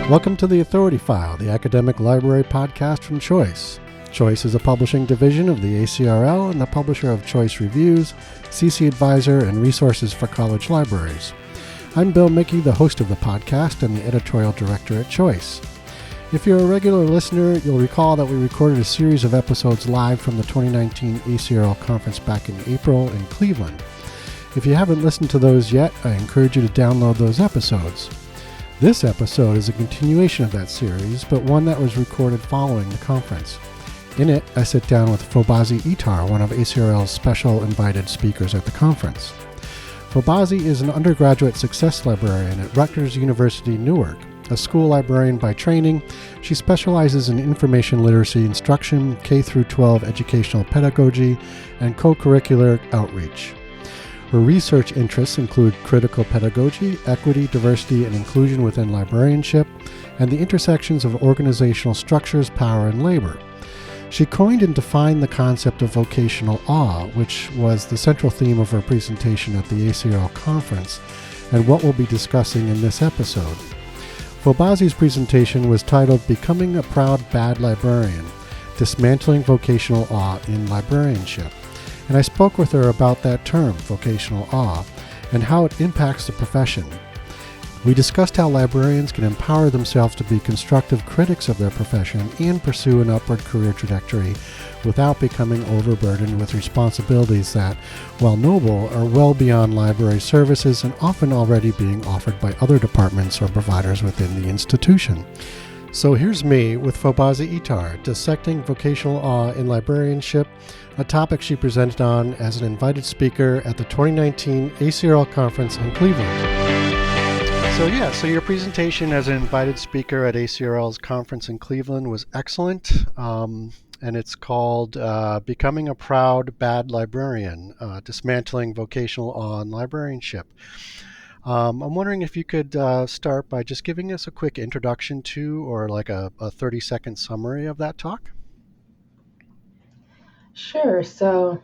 Welcome to the Authority File, the academic library podcast from Choice. Choice is a publishing division of the ACRL and the publisher of Choice Reviews, CC Advisor, and Resources for College Libraries. I'm Bill Mickey, the host of the podcast and the editorial director at Choice. If you're a regular listener, you'll recall that we recorded a series of episodes live from the 2019 ACRL conference back in April in Cleveland. If you haven't listened to those yet, I encourage you to download those episodes. This episode is a continuation of that series, but one that was recorded following the conference. In it, I sit down with Fobazi Ettarh, one of ACRL's special invited speakers at the conference. Fobazi is an undergraduate success librarian at Rutgers University, Newark. A school librarian by training, she specializes in information literacy instruction, K-12 educational pedagogy, and co-curricular outreach. Her research interests include critical pedagogy, equity, diversity, and inclusion within librarianship, and the intersections of organizational structures, power, and labor. She coined and defined the concept of vocational awe, which was the central theme of her presentation at the ACRL conference, and what we'll be discussing in this episode. Fobazi's presentation was titled Becoming a Proud Bad Librarian, Dismantling Vocational Awe in Librarianship. And I spoke with her about that term, vocational awe, and how it impacts the profession. We discussed how librarians can empower themselves to be constructive critics of their profession and pursue an upward career trajectory without becoming overburdened with responsibilities that, while noble, are well beyond library services and often already being offered by other departments or providers within the institution. So here's me with Fobazi Ettarh, dissecting vocational awe in librarianship, a topic she presented on as an invited speaker at the 2019 ACRL conference in Cleveland. So your presentation as an invited speaker at ACRL's conference in Cleveland was excellent, and it's called Becoming a Proud Bad Librarian, Dismantling Vocational Awe in Librarianship. I'm wondering if you could start by just giving us a quick introduction to, or like a 30-second summary of that talk. Sure. So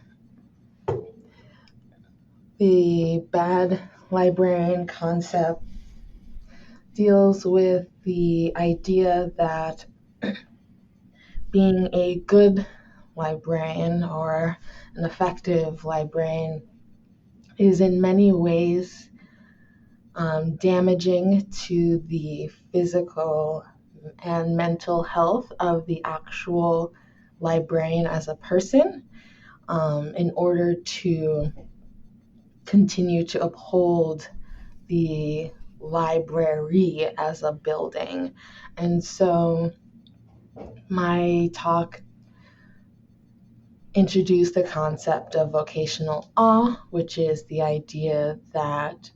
the bad librarian concept deals with the idea that being a good librarian or an effective librarian is in many ways damaging to the physical and mental health of the actual librarian as a person, in order to continue to uphold the library as a building. And so my talk introduced the concept of vocational awe, which is the idea that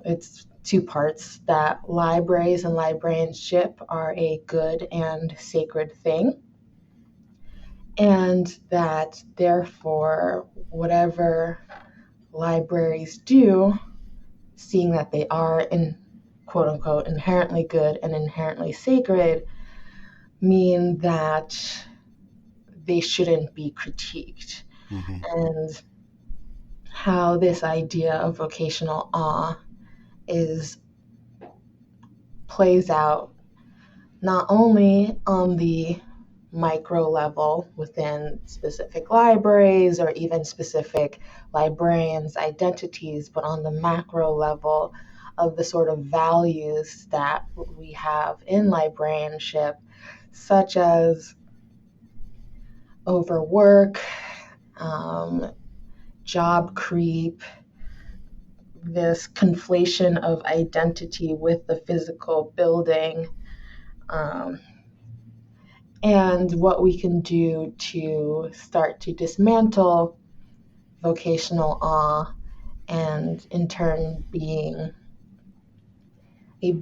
it's two parts, that libraries and librarianship are a good and sacred thing, and that therefore whatever libraries do, seeing that they are in quote unquote inherently good and inherently sacred, mean that they shouldn't be critiqued. Mm-hmm. And how this idea of vocational awe plays out not only on the micro level within specific libraries or even specific librarians' identities, but on the macro level of the sort of values that we have in librarianship, such as overwork, job creep, this conflation of identity with the physical building, and what we can do to start to dismantle vocational awe and in turn being a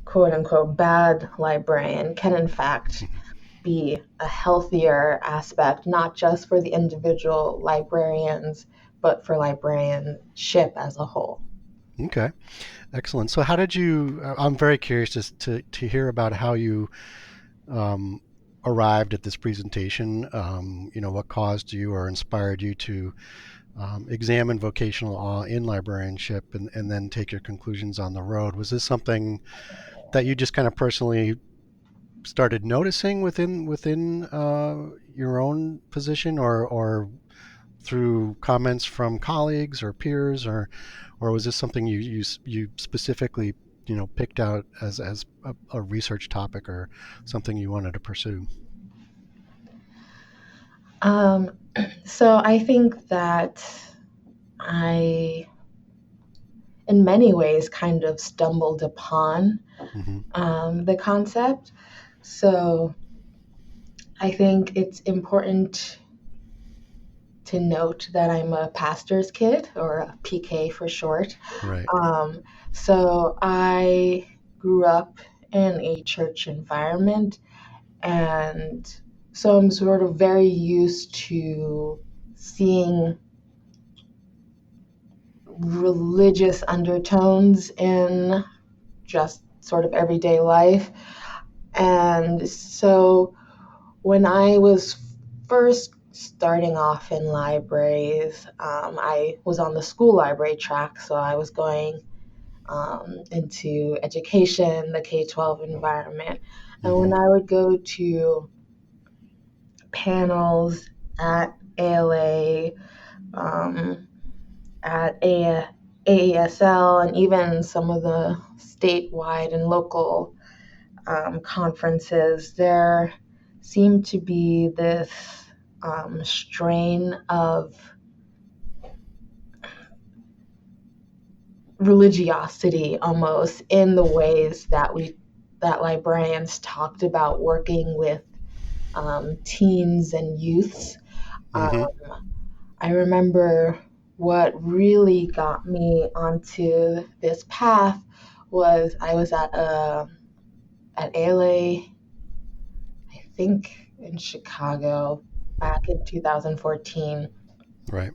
quote unquote bad librarian can in fact be a healthier aspect, not just for the individual librarians, but for librarianship as a whole. Okay, excellent. So how did you, I'm very curious to hear about how you arrived at this presentation, what caused you or inspired you to examine vocational awe in librarianship and then take your conclusions on the road. Was this something that you just kind of personally started noticing within your own position, or through comments from colleagues or peers, or was this something you specifically picked out as a research topic or something you wanted to pursue? Um, so I think that I, in many ways, kind of stumbled upon Mm-hmm. the concept. So I think it's important to note that I'm a pastor's kid, or a PK for short. Right. Um, so I grew up in a church environment, and so I'm sort of very used to seeing religious undertones in just sort of everyday life. And so when I was first starting off in libraries, I was on the school library track, so I was going into education, the K 12 environment. And Mm-hmm. when I would go to panels at ALA, um, at AESL, and even some of the statewide and local conferences, there seemed to be this strain of religiosity almost in the ways that librarians talked about working with teens and youths. Mm-hmm. I remember what really got me onto this path was I was at ALA, I think in Chicago, back in 2014, Right.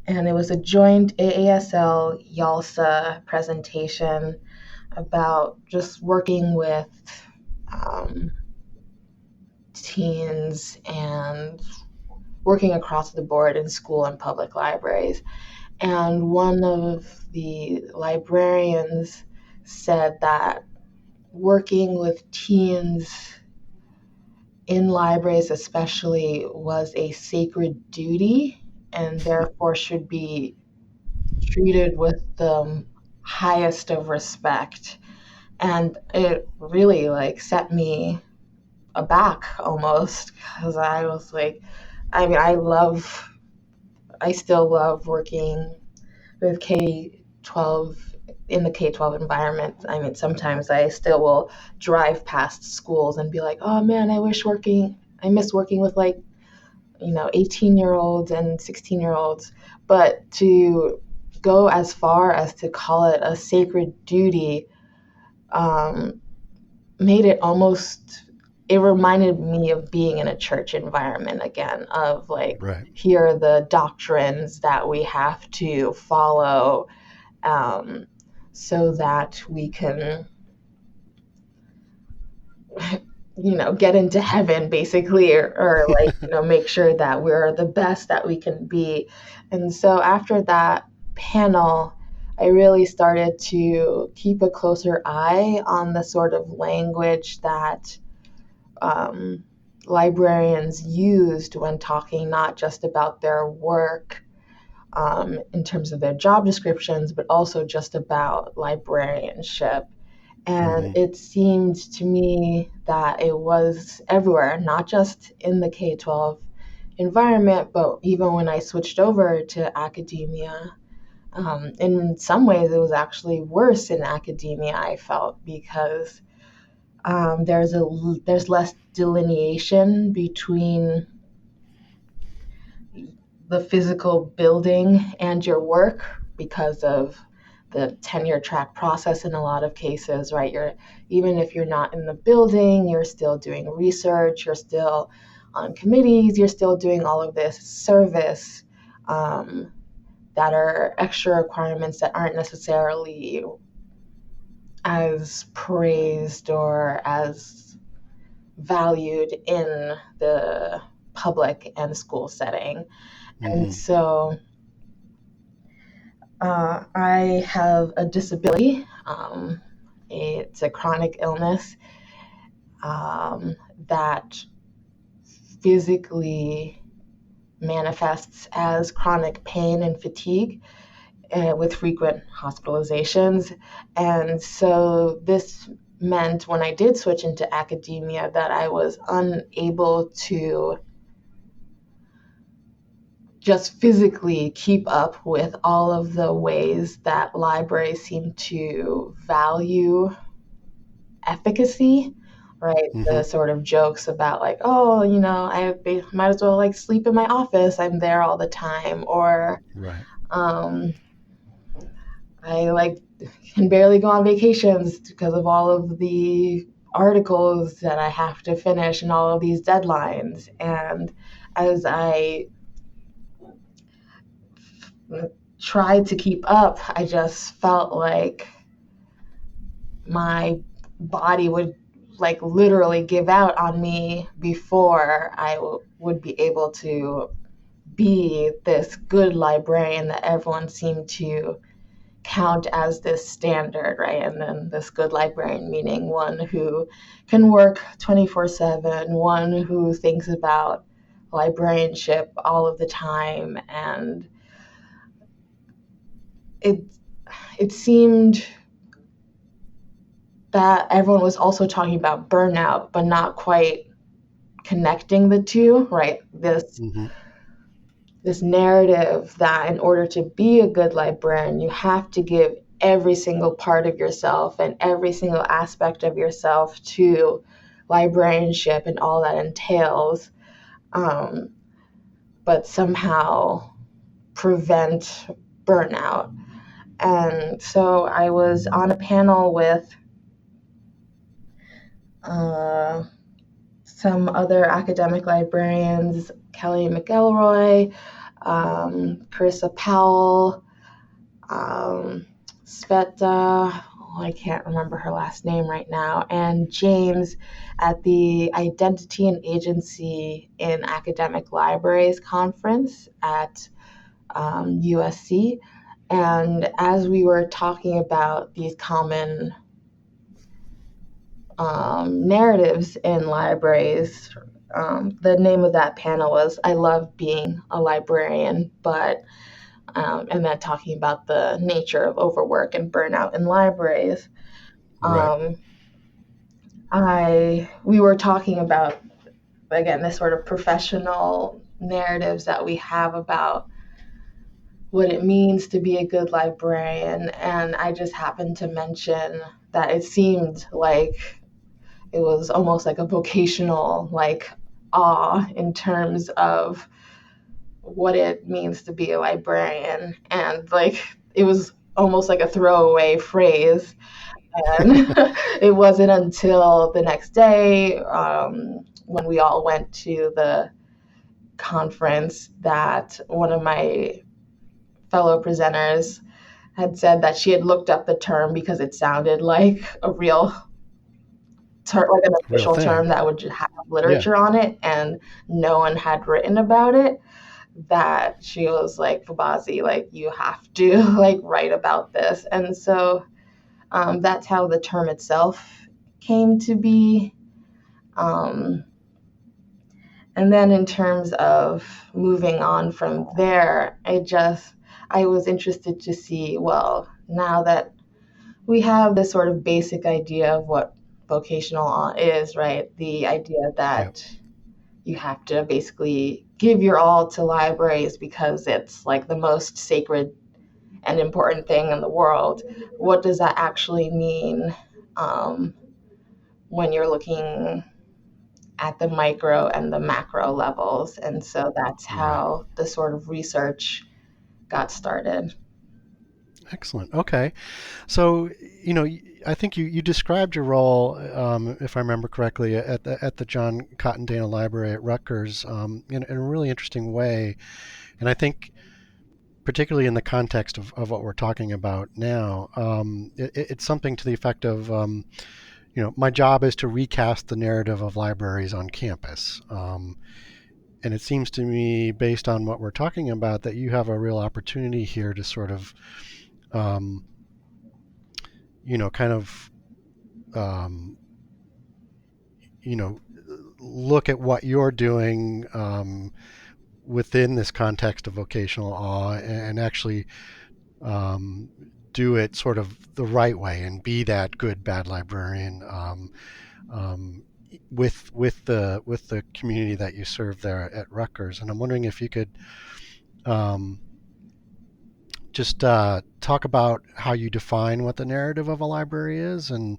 and it was a joint AASL YALSA presentation about just working with um, teens and working across the board in school and public libraries. And one of the librarians said that working with teens in libraries, especially, was a sacred duty and therefore should be treated with the highest of respect. And it really like set me aback almost, because I was like, I mean, I still love working with K 12 in the K 12 environment. I mean, sometimes I still will drive past schools and be like, oh man, I miss working with, like, 18-year-olds and 16-year-olds. But to go as far as to call it a sacred duty um, made it almost, it reminded me of being in a church environment again, of like, Right. here are the doctrines that we have to follow, um, so that we can, get into heaven basically, or like, make sure that we're the best that we can be. And so after that panel, I really started to keep a closer eye on the sort of language that um, librarians used when talking not just about their work in terms of their job descriptions, but also just about librarianship. And Mm-hmm. it seemed to me that it was everywhere, not just in the K 12 environment, but even when I switched over to academia. In some ways, it was actually worse in academia, I felt, because there's less delineation between the physical building and your work because of the tenure track process in a lot of cases, right? Even if you're not in the building, you're still doing research, you're still on committees, you're still doing all of this service, um, that are extra requirements that aren't necessarily as praised or as valued in the public and school setting. And Mm-hmm. so I have a disability. It's a chronic illness that physically manifests as chronic pain and fatigue with frequent hospitalizations. And so this meant when I did switch into academia that I was unable to just physically keep up with all of the ways that libraries seem to value efficacy, right? Mm-hmm. The sort of jokes about like, oh, I might as well like sleep in my office. I'm there all the time, or Right. um, I like can barely go on vacations because of all of the articles that I have to finish and all of these deadlines. And as I tried to keep up, I just felt like my body would like literally give out on me before I would be able to be this good librarian that everyone seemed to count as this standard, right? And then this good librarian meaning one who can work 24/7, one who thinks about librarianship all of the time. And it it seemed that everyone was also talking about burnout, but not quite connecting the two, right? Mm-hmm. This narrative that in order to be a good librarian, you have to give every single part of yourself and every single aspect of yourself to librarianship and all that entails, um, but somehow prevent burnout. And so I was on a panel with uh, some other academic librarians, Kelly McElroy, Carissa Powell, um, Sveta, oh, I can't remember her last name right now, and James at the Identity and Agency in Academic Libraries conference at USC. And as we were talking about these common narratives in libraries, the name of that panel was I Love Being a Librarian, but and then talking about the nature of overwork and burnout in libraries. Right. Um, we were talking about again this sort of professional narratives that we have about what it means to be a good librarian, and I just happened to mention that it seemed like it was almost like a vocational like awe in terms of what it means to be a librarian, and like it was almost like a throwaway phrase. And it wasn't until the next day, when we all went to the conference, that one of my fellow presenters had said that she had looked up the term because it sounded like a real term, like an Real official term thing. that would have Yeah. literature on it, and no one had written about it. That she was like, Fobazi, like you have to like write about this. And so that's how the term itself came to be. Um, and then in terms of moving on from there, I was interested to see, well, now that we have this sort of basic idea of what vocational law is, right? The idea Yep. that you have to basically give your all to libraries because it's like the most sacred and important thing in the world. What does that actually mean um, when you're looking at the micro and the macro levels? And so that's Right. how the sort of research got started. Excellent. Okay. So, I think you described your role, if I remember correctly, at the John Cotton Dana Library at Rutgers, in a really interesting way. And I think, particularly in the context of what we're talking about now, it's something to the effect of, my job is to recast the narrative of libraries on campus. And it seems to me, based on what we're talking about, that you have a real opportunity here to sort of, um, kind of um, look at what you're doing within this context of vocational awe and actually um, do it sort of the right way and be that good bad librarian um, with the community that you serve there at Rutgers. And I'm wondering if you could um, just talk about how you define what the narrative of a library is and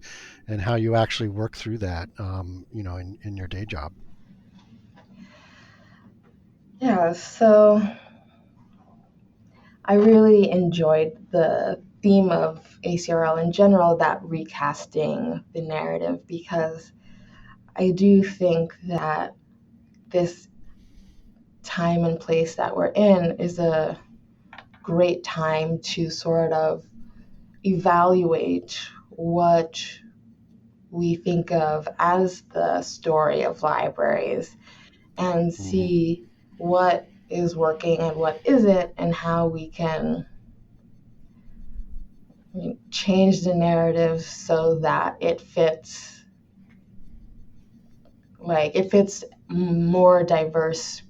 how you actually work through that, in your day job. Yeah, so I really enjoyed the theme of ACRL in general, that recasting the narrative, because I do think that this time and place that we're in is a great time to sort of evaluate what we think of as the story of libraries and Mm-hmm. see what is working and what isn't, and how we can change the narrative so that it fits more diverse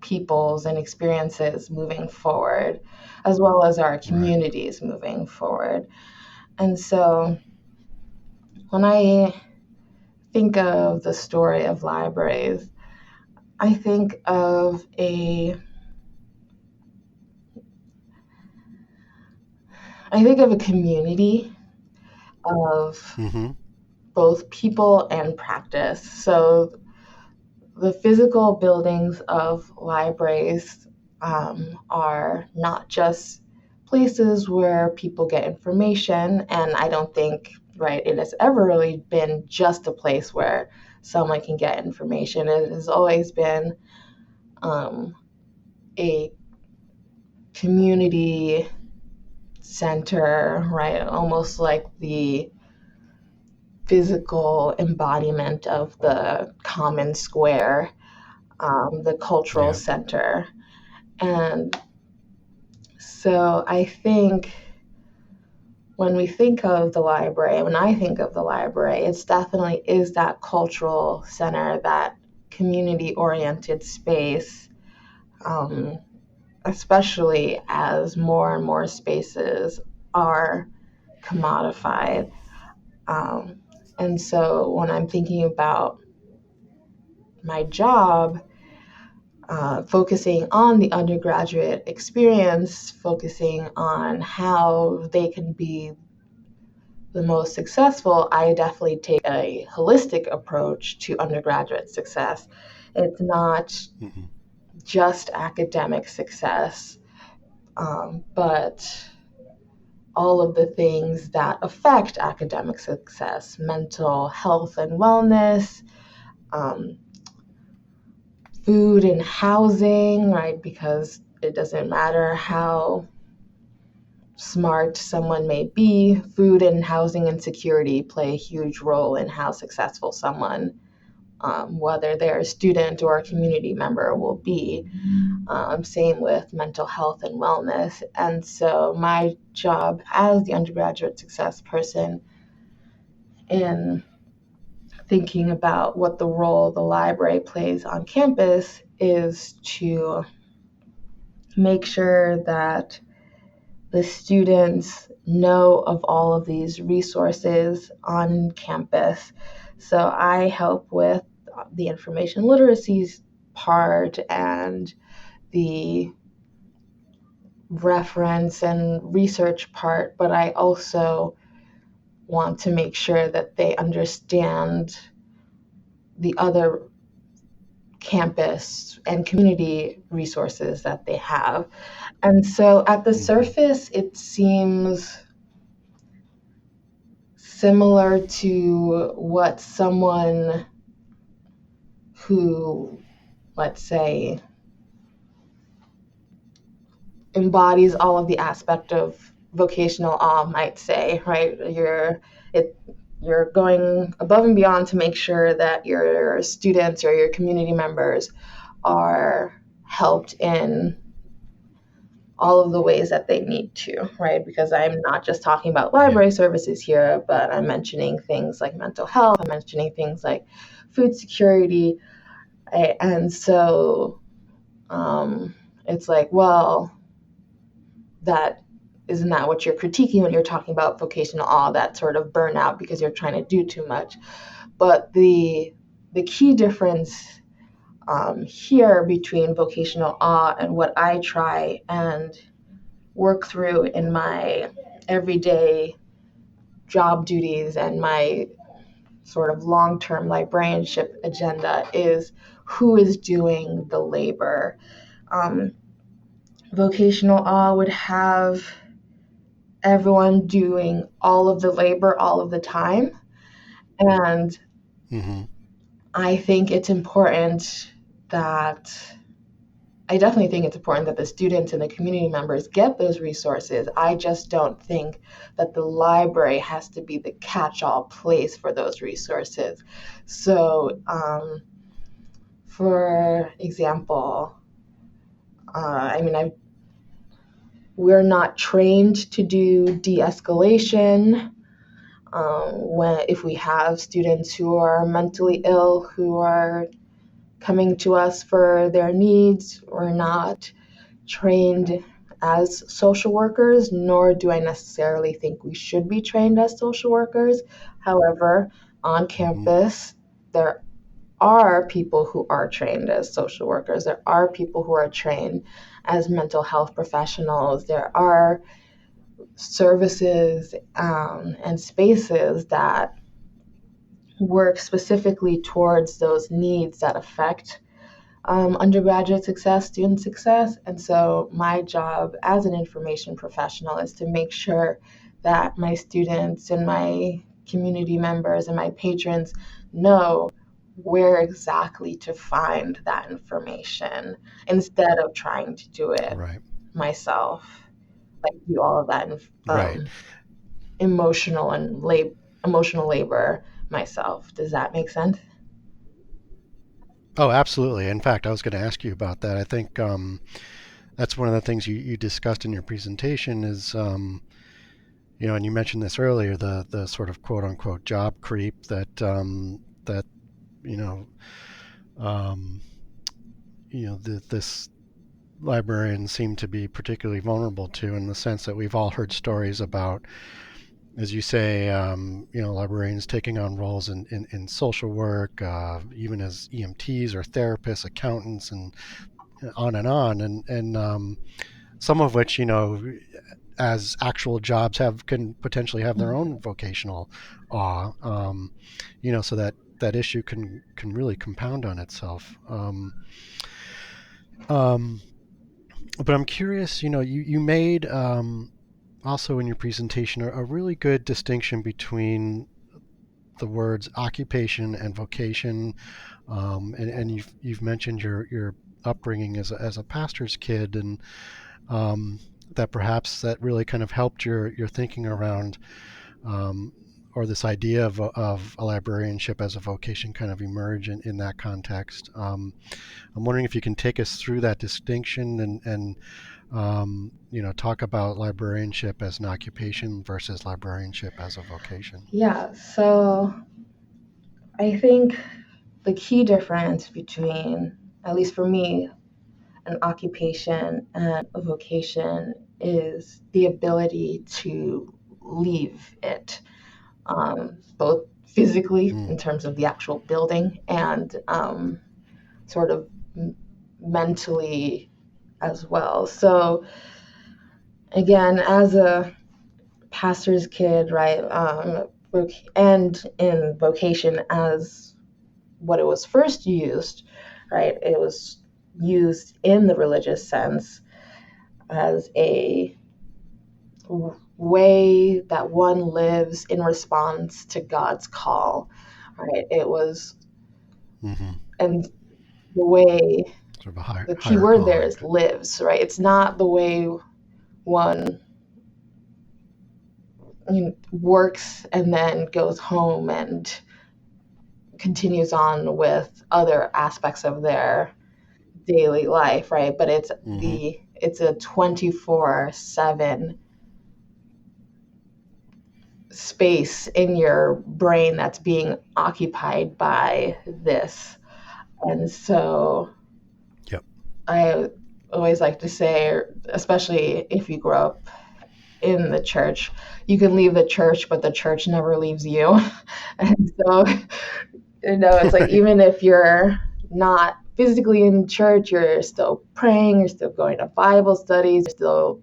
peoples and experiences moving forward, as well as our Right. communities moving forward. And so when I think of the story of libraries, I think of a community of Mm-hmm. both people and practice. So the physical buildings of libraries are not just places where people get information, and I don't think, right, it has ever really been just a place where someone can get information. It has always been um, a community center, right? Almost like the physical embodiment of the common square, the cultural Yeah. center. And so I think when I think of the library, it's definitely is that cultural center, that community oriented space, um, especially as more and more spaces are commodified. Um, and so when I'm thinking about my job, focusing on the undergraduate experience, focusing on how they can be the most successful, I definitely take a holistic approach to undergraduate success. It's not Mm-hmm. just academic success, but all of the things that affect academic success: mental health and wellness, um, food and housing, right? Because it doesn't matter how smart someone may be, food and housing insecurity play a huge role in how successful someone, whether they're a student or a community member, will be. Same with mental health and wellness. And so, my job as the undergraduate success person in thinking about what the role the library plays on campus is to make sure that the students know of all of these resources on campus. So I help with the information literacy part and the reference and research part, but I also want to make sure that they understand the other campus and community resources that they have. And so at the Mm-hmm. surface, it seems similar to what someone who, let's say, embodies all of the aspect of vocational awe might say, right? It, you're going above and beyond to make sure that your students or your community members are helped in all of the ways that they need to, right? Because I'm not just talking about library services here, but I'm mentioning things like mental health, I'm mentioning things like food security. And so it's like, well, that isn't that what you're critiquing when you're talking about vocational awe, that sort of burnout because you're trying to do too much. But the key difference here between vocational awe and what I try and work through in my everyday job duties and my sort of long-term librarianship agenda is who is doing the labor. Um, Vocational awe would have everyone doing all of the labor all of the time. And Mm-hmm. I think it's important that I definitely think it's important that the students and the community members get those resources. I just don't think that the library has to be the catch-all place for those resources. So, for example, we're not trained to do de-escalation. If we have students who are mentally ill who are coming to us for their needs, we're not trained as social workers, nor do I necessarily think we should be trained as social workers. However, on Mm-hmm. campus, there are people who are trained as social workers. There are people who are trained as mental health professionals. There are services and spaces that work specifically towards those needs that affect undergraduate success, student success. And so my job as an information professional is to make sure that my students and my community members and my patrons know where exactly to find that information instead of trying to do it Right. myself, like do all of that Right. emotional and emotional labor myself. Does that make sense? Oh, absolutely. In fact, I was going to ask you about that. I think that's one of the things you discussed in your presentation is, and you mentioned this earlier, the sort of quote unquote job creep that you know, um, this librarians seem to be particularly vulnerable to, in the sense that we've all heard stories about, as you say, librarians taking on roles in social work, even as EMTs or therapists, accountants, and on and on, and some of which, as actual jobs can potentially have their own vocational awe, so that issue can really compound on itself. Um, but I'm curious, you made also in your presentation a really good distinction between the words occupation and vocation, and you've mentioned your upbringing as a pastor's kid, and um, that perhaps that really kind of helped your thinking around, um, or this idea of a librarianship as a vocation kind of emerge in that context. I'm wondering if you can take us through that distinction and talk about librarianship as an occupation versus librarianship as a vocation. Yeah, so I think the key difference between, at least for me, an occupation and a vocation is the ability to leave it, both physically Mm, in terms of the actual building and sort of mentally as well. So, again, as a pastor's kid, right, and in vocation as what it was first used, right? It was used in the religious sense as a way that one lives in response to God's call, right? It was, mm-hmm. and the way, Sort of a the key higher word there calling. is lives, right? It's not the way one works and then goes home and continues on with other aspects of their daily life, right? But Mm-hmm. it's a 24/7 space in your brain that's being occupied by this. And so Yep. I always like to say, especially if you grow up in the church, you can leave the church, but the church never leaves you. And so, it's like, Right. even if you're not physically in church, you're still praying, you're still going to Bible studies, you're still,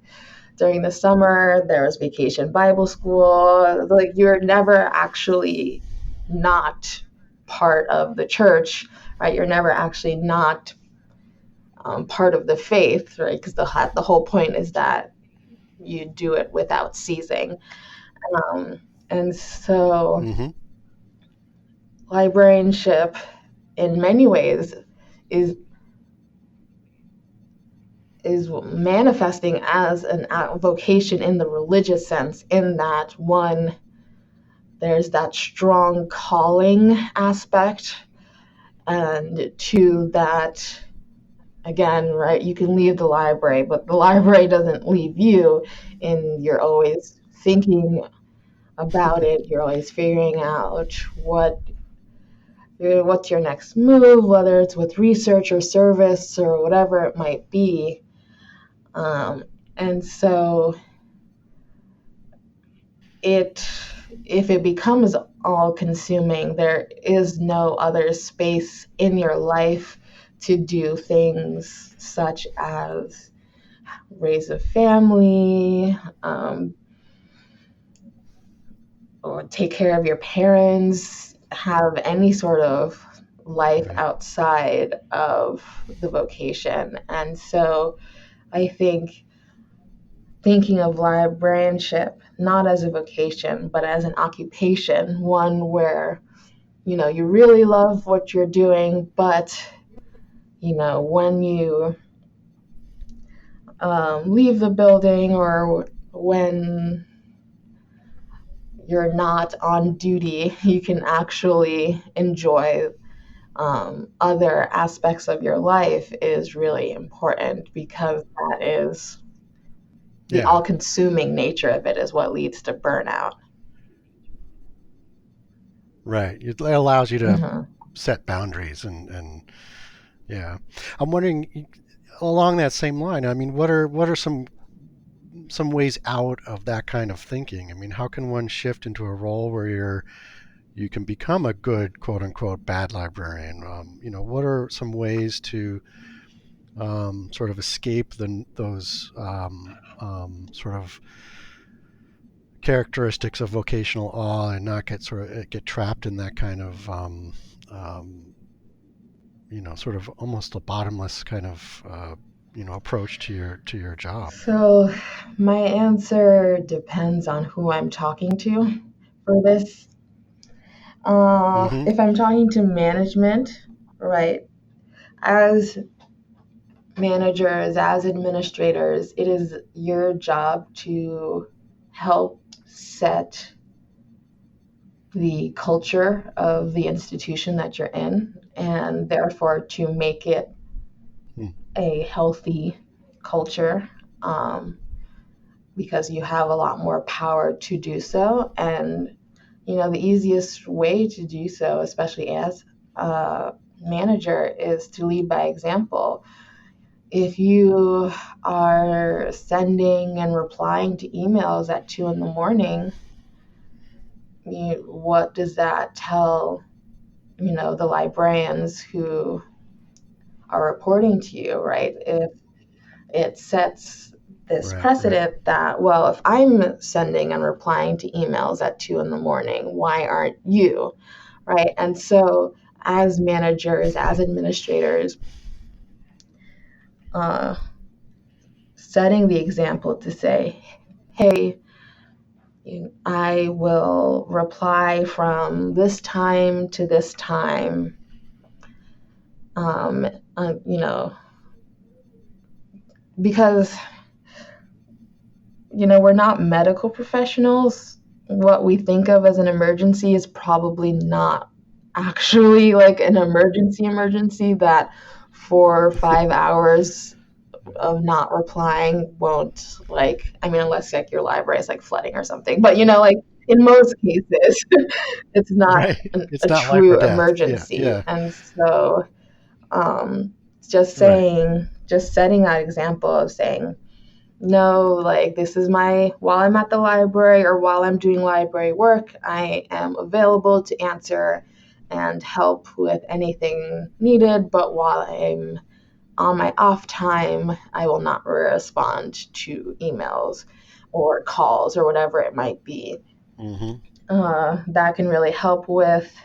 during the summer, there was vacation Bible school. Like, you're never actually not part of the church, right? You're never actually not part of the faith, right? Because the whole point is that you do it without ceasing. Um, and so, Mm-hmm. librarianship, in many ways, is is manifesting as a vocation in the religious sense, in that, one, there's that strong calling aspect, and two, that, again, right, you can leave the library, but the library doesn't leave you, and you're always thinking about it. You're always figuring out what's your next move, whether it's with research or service or whatever it might be. Um, and so, it if it becomes all consuming, there is no other space in your life to do things such as raise a family, or take care of your parents, have any sort of life Right. outside of the vocation. And so, I think thinking of librarianship not as a vocation, but as an occupation, one where, you really love what you're doing, but, when you leave the building, or when you're not on duty, you can actually enjoy other aspects of your life, is really important, because that is the Yeah. all-consuming nature of it, is what leads to burnout. Right. It allows you to Mhm. set boundaries and yeah. I'm wondering along that same line. I mean, what are some ways out of that kind of thinking? I mean, how can one shift into a role where you can become a good quote unquote bad librarian? What are some ways to sort of escape those sort of characteristics of vocational awe and not get trapped in that kind of um, sort of almost a bottomless kind of approach to your job. So, my answer depends on who I'm talking to for this. Mm-hmm. If I'm talking to management, right, as managers, as administrators, it is your job to help set the culture of the institution that you're in, and therefore to make it a healthy culture, um, because you have a lot more power to do so. And, the easiest way to do so, especially as a manager, is to lead by example. If you are sending and replying to emails at 2 in the morning, what does that tell, the librarians who are reporting to you, right? If it sets this Right. Right. precedent that, well, if I'm sending and replying to emails at 2 in the morning, why aren't you? Right. And so, as managers, as administrators, uh, setting the example to say, hey, I will reply from this time to this time. Um, uh, you know, because, we're not medical professionals. What we think of as an emergency is probably not actually like an emergency, that 4 or 5 hours of not replying won't, like, I mean, unless like your library is like flooding or something, but you know, like in most cases, it's not Right. It's a not life or true death. Yeah. emergency. Yeah. And so um, just Right. saying, just setting that example of saying, no, like this is my, while I'm at the library or while I'm doing library work, I am available to answer and help with anything needed. But while I'm on my off time, I will not respond to emails or calls or whatever it might be. Mm-hmm. That can really help with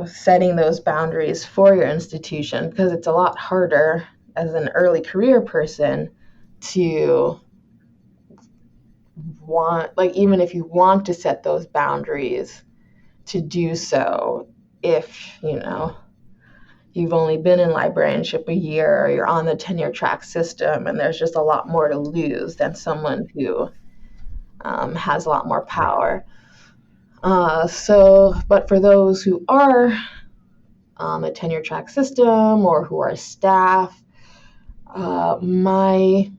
setting those boundaries for your institution, because it's a lot harder as an early career person to want, like, even if you want to set those boundaries, to do so if, you know, you've only been in librarianship a year or you're on the tenure track system and there's just a lot more to lose than someone who has a lot more Right. power. But for those who are on the tenure track system or who are staff, my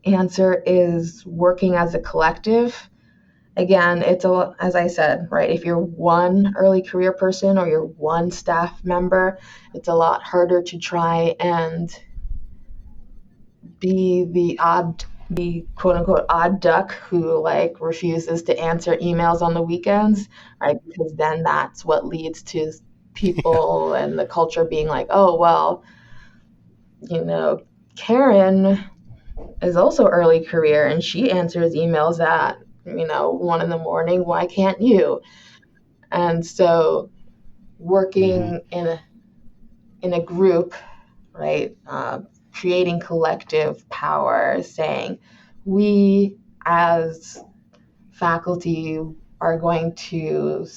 answer is working as a collective. Again, it's a, as I said, right, if you're one early career person or you're one staff member, it's a lot harder to try and be the quote unquote odd duck who like refuses to answer emails on the weekends, right? Because then that's what leads to Yeah. people and the culture being like, oh, well, you know, Karen is also early career and she answers emails at, you know, 1 in the morning. Why can't you? And so Mm-hmm. working in a group, right? Creating collective power, saying we as faculty are going to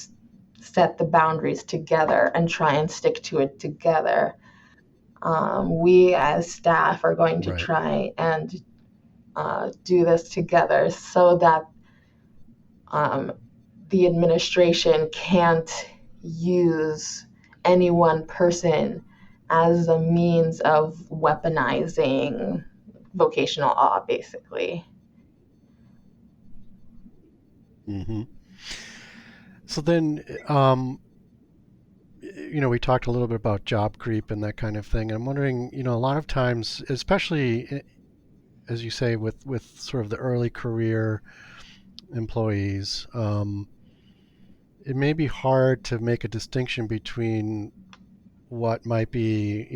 set the boundaries together and try and stick to it together. We as staff are going to Right. try and do this together so that um, the administration can't use any one person as a means of weaponizing vocational awe, basically. Mm-hmm. So then, we talked a little bit about job creep and that kind of thing. I'm wondering, a lot of times, especially as you say, with sort of the early career employees, it may be hard to make a distinction between what might be,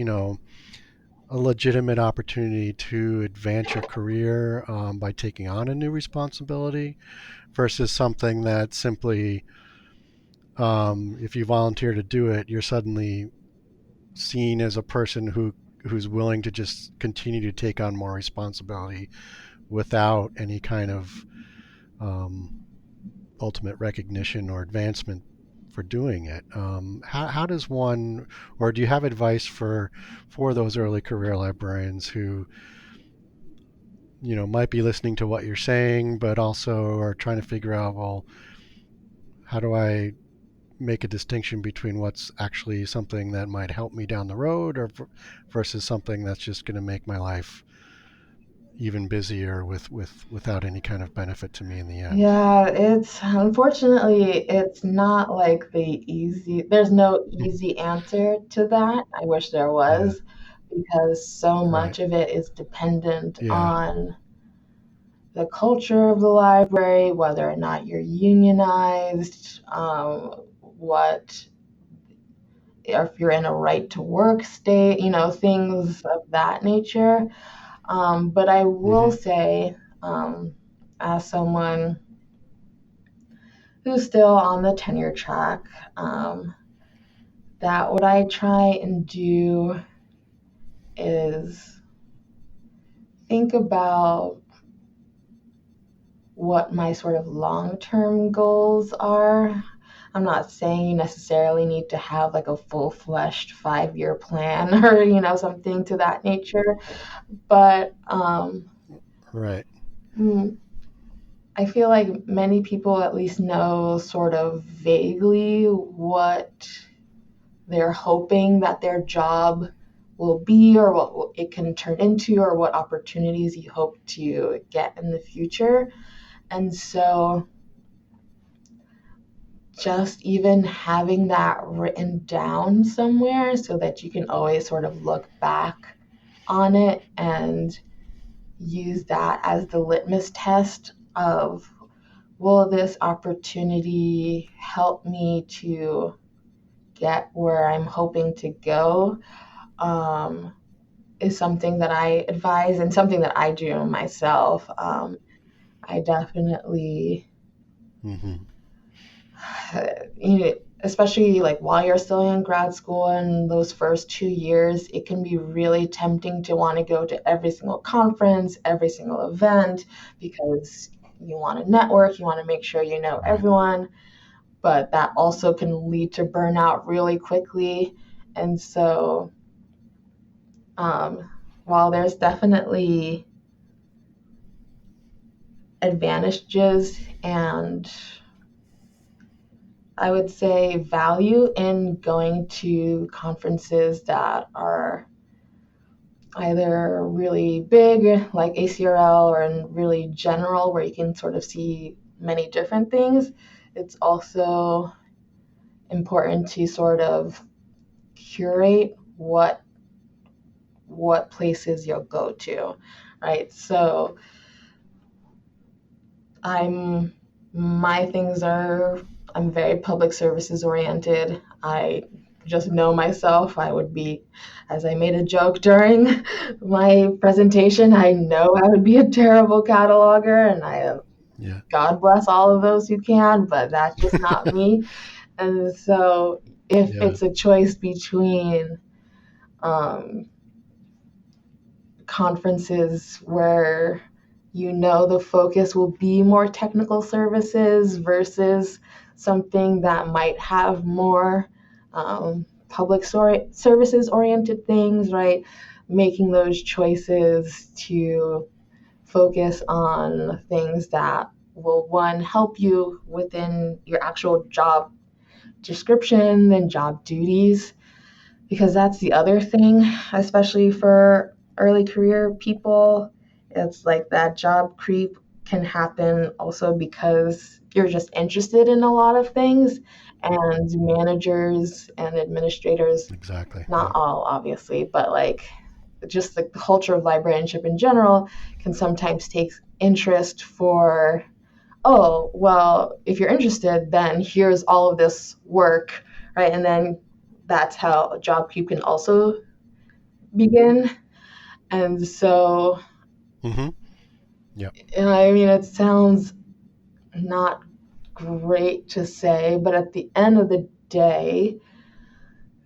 a legitimate opportunity to advance your career by taking on a new responsibility versus something that simply, if you volunteer to do it, you're suddenly seen as a person who's willing to just continue to take on more responsibility without any kind of um, ultimate recognition or advancement for doing it. How does one, or do you have advice for those early career librarians who might be listening to what you're saying, but also are trying to figure out, well, how do I make a distinction between what's actually something that might help me down the road or versus something that's just going to make my life even busier without any kind of benefit to me in the end. Yeah, it's unfortunately it's not like there's no easy answer to that. I wish there Yeah. was, because so Right. much of it is dependent Yeah. on the culture of the library, whether or not you're unionized, what if you're in a right to work state, you know, things of that nature. But I will Mm-hmm. say, as someone who's still on the tenure track, um, that what I try and do is think about what my sort of long-term goals are. I'm not saying you necessarily need to have like a full-fleshed 5-year plan or, you know, something to that nature, but Right. mm, I feel like many people at least know sort of vaguely what they're hoping that their job will be, or what it can turn into, or what opportunities you hope to get in the future. And so just even having that written down somewhere so that you can always sort of look back on it and use that as the litmus test of, will this opportunity help me to get where I'm hoping to go? Is something that I advise and something that I do myself. I definitely, Mm-hmm. you know, especially like while you're still in grad school and those first 2 years, it can be really tempting to want to go to every single conference, every single event, because you want to network, you want to make sure you know Right. everyone, but that also can lead to burnout really quickly. And so, um, while there's definitely advantages and I would say value in going to conferences that are either really big, like ACRL, or really general, where you can sort of see many different things. It's also important to sort of curate what places you'll go to, right? So I'm my things are I'm very public services oriented. I just know myself. I would be, as I made a joke during my presentation, I know I would be a terrible cataloger, and Yeah. God bless all of those who can, but that's just not me. And so, if Yeah. it's a choice between um, conferences where the focus will be more technical services versus something that might have more public services oriented things, right? Making those choices to focus on things that will, one, help you within your actual job description and job duties, because that's the other thing, especially for early career people. It's like that job creep can happen also because you're just interested in a lot of things, and managers and administrators, Exactly. not Yeah. all obviously, but like just the culture of librarianship in general can sometimes take interest for, oh, well, if you're interested, then here's all of this work, right? And then that's how a job creep can also begin. And so, Mm-hmm. Yep. I mean, it sounds not great to say, but at the end of the day,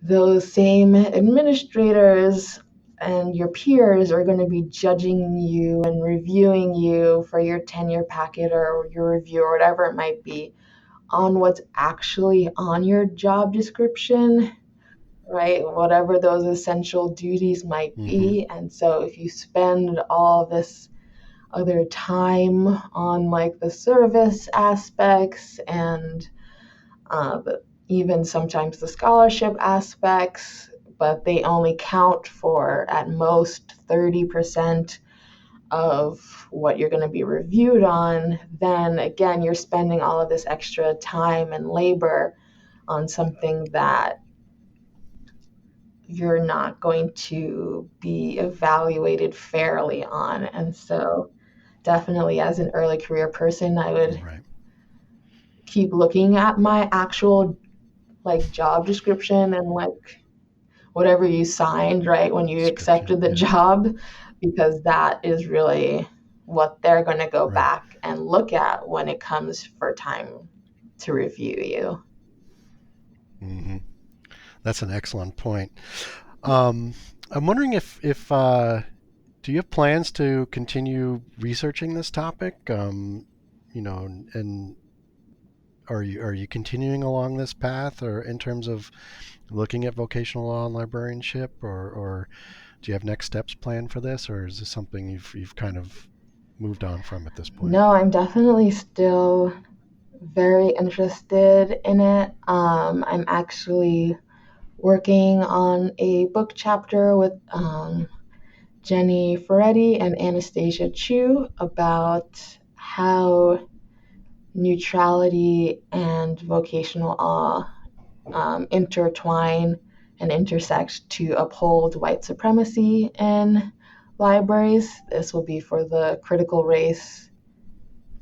those same administrators and your peers are going to be judging you and reviewing you for your tenure packet or your review or whatever it might be on what's actually on your job description, right? Whatever those essential duties might Mm-hmm. be. And so if you spend all this other time on like the service aspects and even sometimes the scholarship aspects, but they only count for at most 30% of what you're going to be reviewed on, then again, you're spending all of this extra time and labor on something that you're not going to be evaluated fairly on. And so, definitely as an early career person, I would Right. keep looking at my actual like job description and like whatever you signed, right, when you Description. accepted the Yeah. job, because that is really what they're going to go Right. back and look at when it comes for time to review you. Mm-hmm. That's an excellent point. I'm wondering if do you have plans to continue researching this topic? And are you continuing along this path, or in terms of looking at vocational law and librarianship, or do you have next steps planned for this, or is this something you've kind of moved on from at this point? No, I'm definitely still very interested in it. I'm actually working on a book chapter with Jenny Ferretti and Anastasia Chu about how neutrality and vocational awe intertwine and intersect to uphold white supremacy in libraries. This will be for the critical race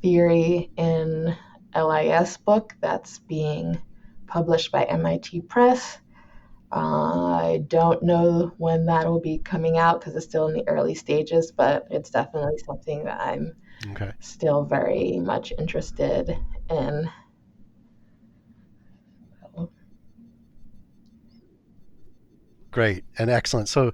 theory in LIS book that's being published by MIT Press. I don't know when that will be coming out because it's still in the early stages, but it's definitely something that I'm still very much interested in. Great and excellent. So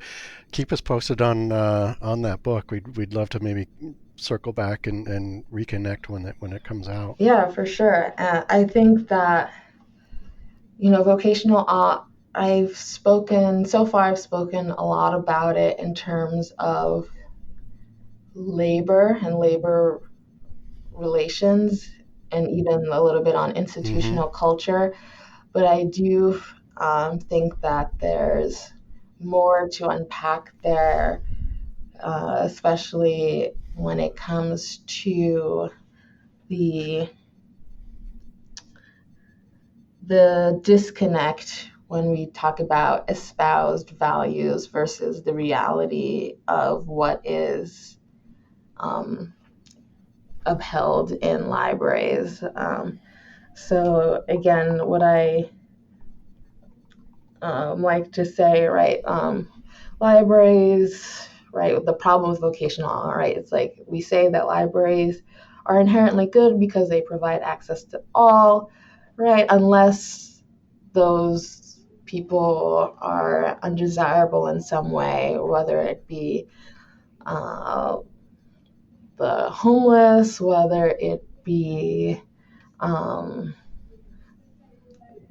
keep us posted on that book. We'd love to maybe circle back and reconnect when it comes out. Yeah, for sure. I think that vocational awe, I've spoken a lot about it in terms of labor and labor relations, and even a little bit on institutional culture. But I do think that there's more to unpack there, especially when it comes to the disconnect when we talk about espoused values versus the reality of what is upheld in libraries. So again, what I like to say, right, libraries, right, the problem with vocational awe, right, it's like we say that libraries are inherently good because they provide access to all, right, unless those people are undesirable in some way, whether it be the homeless, whether it be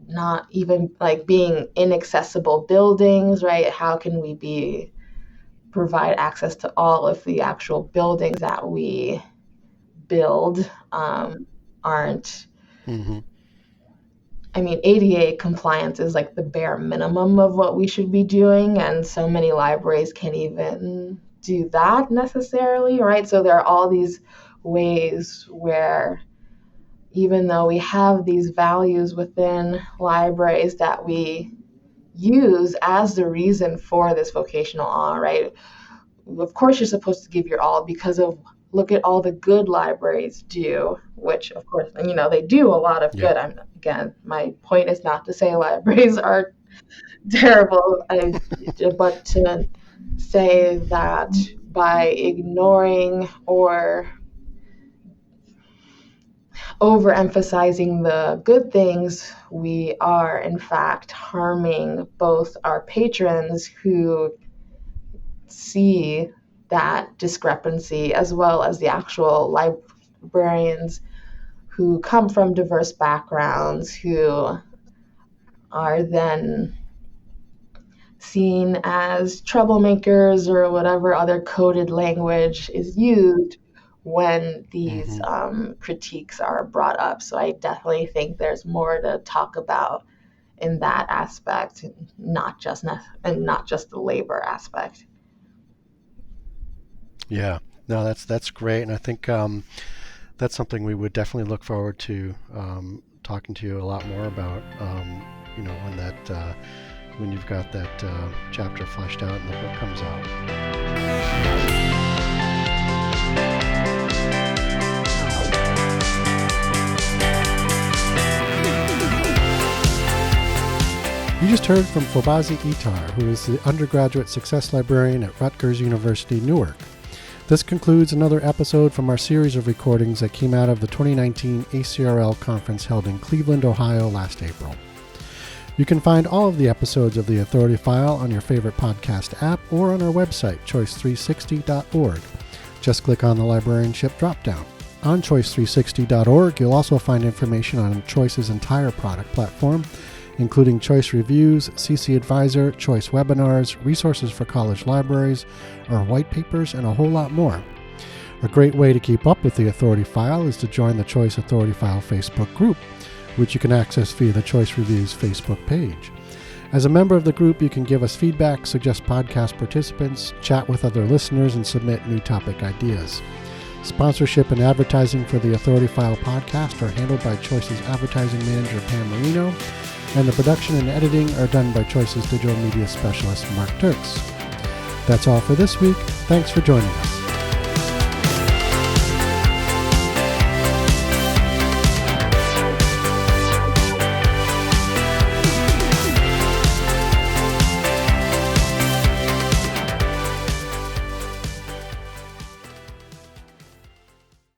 not even like being inaccessible buildings, right? How can we provide access to all if the actual buildings that we build aren't? I mean, ADA compliance is like the bare minimum of what we should be doing, and so many libraries can't even do that necessarily, right? So there are all these ways where even though we have these values within libraries that we use as the reason for this vocational awe, right? Of course, you're supposed to give your all because of look at all the good libraries do, which of course, they do a lot of good. Again, my point is not to say libraries are terrible, but to say that by ignoring or overemphasizing the good things, we are in fact harming both our patrons who see that discrepancy as well as the actual librarians who come from diverse backgrounds who are then seen as troublemakers or whatever other coded language is used when these critiques are brought up. So I definitely think there's more to talk about in that aspect, not just the labor aspect. Yeah, no, that's great, and I think that's something we would definitely look forward to talking to you a lot more about. When you've got that chapter fleshed out and the book comes out. You just heard from Fobazi Ettarh, who is the undergraduate success librarian at Rutgers University, Newark. This concludes another episode from our series of recordings that came out of the 2019 ACRL conference held in Cleveland, Ohio last April. You can find all of the episodes of The Authority File on your favorite podcast app or on our website, choice360.org. Just click on the Librarianship dropdown. On choice360.org, you'll also find information on Choice's entire product platform, including Choice Reviews, CC Advisor, Choice Webinars, resources for college libraries, our white papers, and a whole lot more. A great way to keep up with The Authority File is to join the Choice Authority File Facebook group, which you can access via the Choice Reviews Facebook page. As a member of the group, you can give us feedback, suggest podcast participants, chat with other listeners, and submit new topic ideas. Sponsorship and advertising for the Authority File podcast are handled by Choice's advertising manager, Pam Marino, and the production and editing are done by Choice's digital media specialist, Mark Turks. That's all for this week. Thanks for joining us.